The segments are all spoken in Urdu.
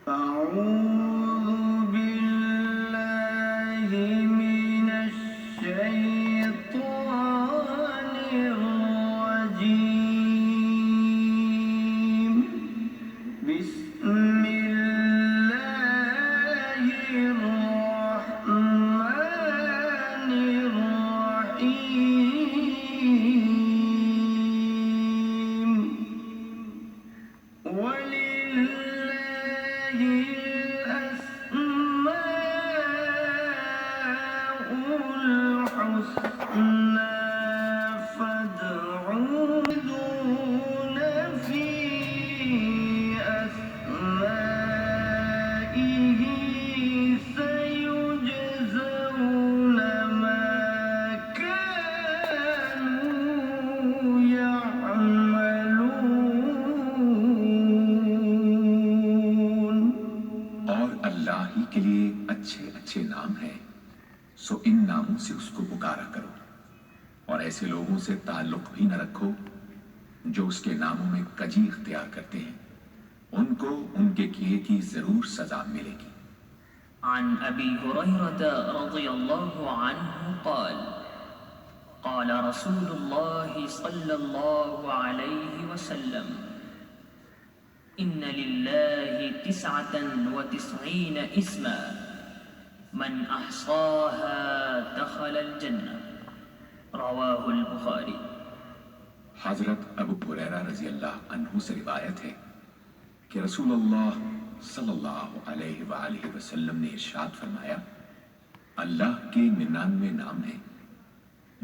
أعوذ بالله من الشيطان الرجيم. بسم الله الرحمن الرحيم. ولله الأسماء الحسنى فادعوه دون في أسمائه سيجزون ما كانوا يعملون. اور اللہ ہی کے لیے اچھے اچھے نام ہیں، سو ان ناموں سے اس کو پکارا کرو، اور ایسے لوگوں سے تعلق بھی نہ رکھو جو اس کے ناموں میں کجی اختیار کرتے ہیں، ان کو ان کے کیے کی ضرور سزا ملے گی۔ عن أبي هريرة رضي الله عنه قال قال رسول الله صلى الله عليه وسلم إن لله 99 اسما من أحصاها دخل الجنة رواه البخاري۔ حضرت ابو ہریرہ رضی اللہ عنہ سے روایت ہے کہ رسول اللہ صلی اللہ علیہ وآلہ وسلم نے ارشاد فرمایا، اللہ کے 99 نام ہیں،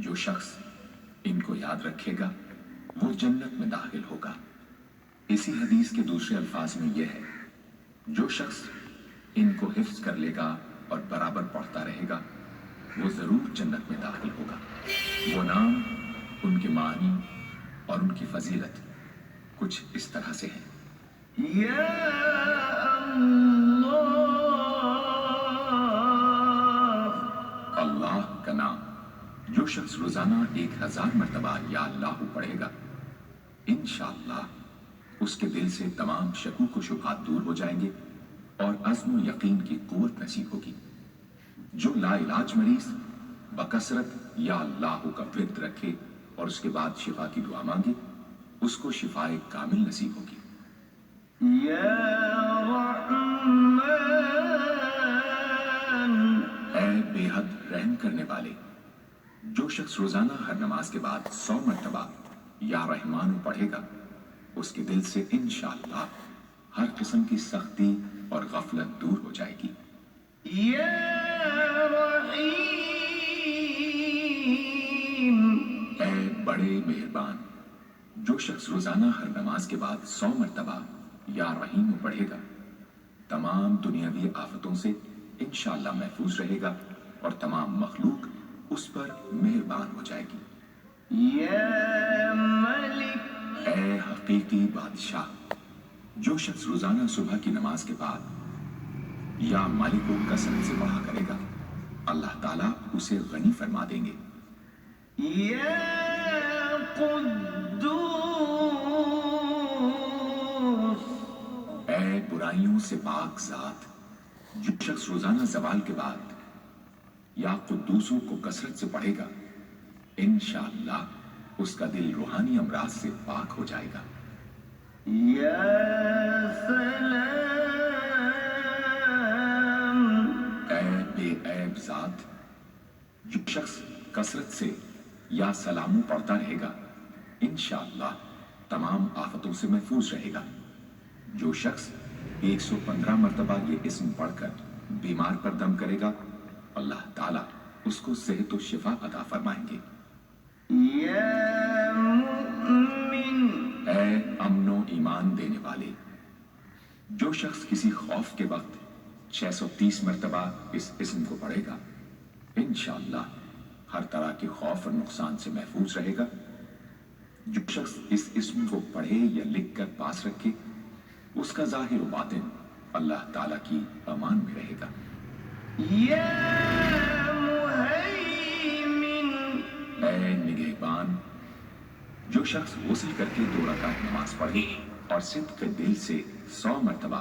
جو شخص ان کو یاد رکھے گا وہ جنت میں داخل ہوگا۔ اسی حدیث کے دوسرے الفاظ میں یہ ہے، جو شخص ان کو حفظ کر لے گا اور برابر پڑھتا رہے گا وہ ضرور جنت میں داخل ہوگا۔ وہ نام، ان کے معنی اور ان کی فضیلت کچھ اس طرح سے ہیں۔ یا اللہ، اللہ کا نام جو شخص روزانہ 1000 مرتبہ یا اللہ پڑھے گا، انشاءاللہ اس کے دل سے تمام شکوک و شبہات دور ہو جائیں گے اور عزم و یقین کی قوت نصیب ہوگی۔ جو لا علاج مریض بکثرت یا اللہ کا ورد رکھے اور اس کے بعد شفا کی دعا مانگے، اس کو شفائے کامل نصیب ہوگی۔ یا رحمان، اے بے حد رحم کرنے والے، جو شخص روزانہ ہر نماز کے بعد 100 مرتبہ یا رحمان پڑھے گا، اس کے دل سے انشاءاللہ ہر قسم کی سختی اور غفلت دور ہو جائے گی۔ یا رحیم، اے بڑے مہربان، جو شخص روزانہ ہر نماز کے بعد 100 مرتبہ یا رحیم پڑھے گا، تمام دنیاوی آفتوں سے انشاءاللہ محفوظ رہے گا اور تمام مخلوق اس پر مہربان ہو جائے گی۔ یا ملک، اے حقیقی بادشاہ، جو شخص روزانہ صبح کی نماز کے بعد یا مالک کو کثرت سے پڑھا کرے گا، اللہ تعالیٰ اسے غنی فرما دیں گے۔ یا قدوس، اے برائیوں سے پاک ذات، جو شخص روزانہ زوال کے بعد یا قدوسوں کو کثرت سے پڑھے گا، انشاءاللہ اس کا دل روحانی امراض سے پاک ہو جائے گا۔ یا سلام، اے بے عیب ذات، جو شخص کثرت سے یا سلاموں پڑھتا رہے گا، انشاءاللہ تمام آفتوں سے محفوظ رہے گا۔ جو شخص 115 مرتبہ یہ اسم پڑھ کر بیمار پر دم کرے گا، اللہ تعالیٰ اس کو صحت و شفا عطا فرمائیں گے۔ یا مؤمن، اے امن و ایمان دینے والے، جو شخص کسی خوف کے وقت 630 مرتبہ اس اسم کو پڑھے گا، انشاءاللہ ہر طرح کے خوف اور نقصان سے محفوظ رہے گا۔ جو شخص اس اسم کو پڑھے یا لکھ کر پاس رکھے، اس کا ظاہر و باطن اللہ تعالیٰ کی امان میں رہے گا۔ یا مہیمن، اے نگہبان، جو شخص غسل کر کے 2 رکعت نماز پڑھے اور صدق کے دل سے 100 مرتبہ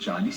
40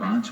5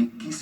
21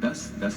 10-10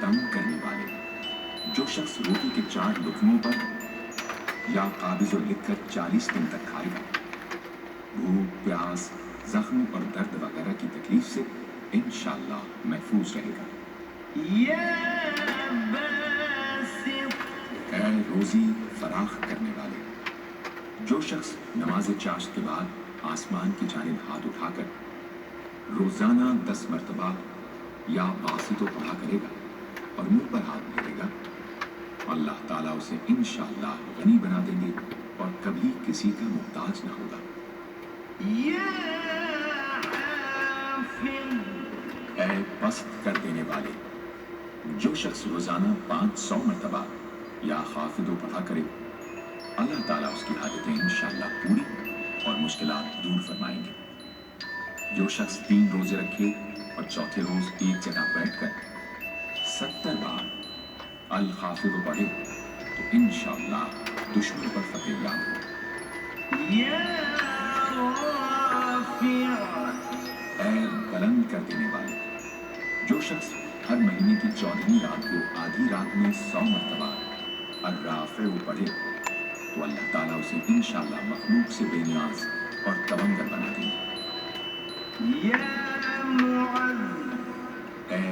تنگ کرنے والے، جو شخص روٹی کے 4 لقموں پر یا قابض و لکھ کر 40 دن تک کھائے گا، بھوک، پیاس، زخم اور درد وغیرہ کی تکلیف سے انشاءاللہ محفوظ رہے گا۔ يا باسط اے روزی فراخ کرنے والے، جو شخص نماز چاشت کے بعد آسمان کی جانب ہاتھ اٹھا کر روزانہ 10 مرتبہ یا باسط و پڑھا کرے گا اور منہ پر ہاتھ پھیرے گا، اللہ تعالیٰ اسے انشاءاللہ غنی بنا دیں گے اور کبھی کسی کا محتاج نہ ہوگا۔ يا حافظ اے پست کر دینے والے، جو شخص روزانہ 500 مرتبہ یا خافض و پڑھا کرے، اللہ تعالیٰ اس کی حاجتیں انشاءاللہ پوری اور مشکلات دور فرمائیں گے۔ جو شخص 3 روزے رکھے اور چوتھے روز ایک جگہ بیٹھ کر 70 بار الخافض پڑھے تو انشاءاللہ دشمن پر فتح یاب ہو۔ يا رافع اے بلند کر دینے والے، جو شخص ہر مہینے کی 14ویں رات کو آدھی رات میں 100 مرتبہ الرافع پڑھے تو اللہ تعالیٰ اسے انشاءاللہ مخلوق سے بے نیاز اور تونگر بنا دیں گے۔ يا معز اے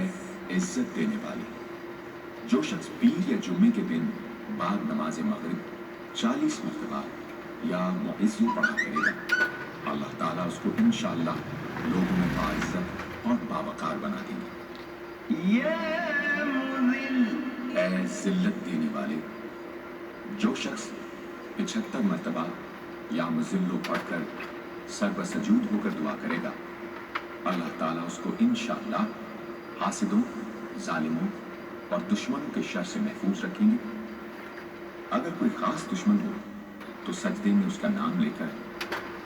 عزت دینے والے، جو شخص پیر یا جمعے کے دن بعد نماز مغرب 40 مرتبہ یا معز پڑھا کرے گا، اللہ تعالیٰ اس کو انشاءاللہ لوگوں میں باعزت اور باوقار بنا دیں گے۔ يا مذل اے ذلت دینے والے، جو شخص 75 مرتبہ یا مذلو پڑھ کر سر بسجود ہو کر دعا کرے گا، اللہ تعالیٰ اس کو انشاءاللہ حاسدوں، ظالموں اور دشمنوں کے شر سے محفوظ رکھیں گے۔ اگر کوئی خاص دشمن ہو تو سجدے میں اس کا نام لے کر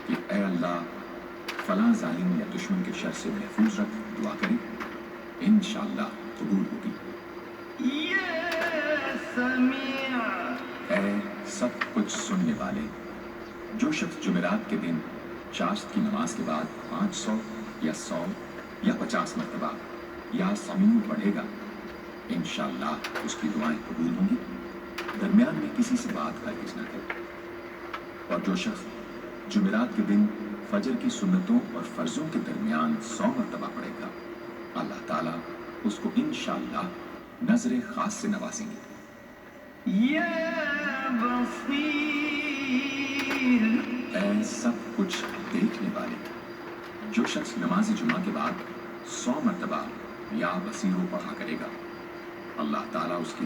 کہ اے اللہ فلاں ظالم یا دشمن کے شر سے محفوظ رکھ دعا کرے، انشاءاللہ قبول ہوگی۔ يا سميع اے سب کچھ سننے والے، جو شخص جمعرات کے دن چاشت کی نماز کے بعد 500 یا 100 یا 50 مرتبہ یا سمیع پڑھے گا، انشاءاللہ اس کی دعائیں قبول ہوں گی۔ درمیان میں کسی سے بات ہرگز نہ کرے۔ اور جو شخص جمعرات کے دن فجر کی سنتوں اور فرضوں کے درمیان 100 مرتبہ پڑھے گا، اللہ تعالیٰ اس کو انشاءاللہ نظر خاص سے نوازیں گے۔ يا بصير اے سب کچھ دیکھنے والے، جو شخص نماز جمعہ کے بعد 100 مرتبہ یا بصیرو پڑھا کرے گا، اللہ تعالیٰ اس کی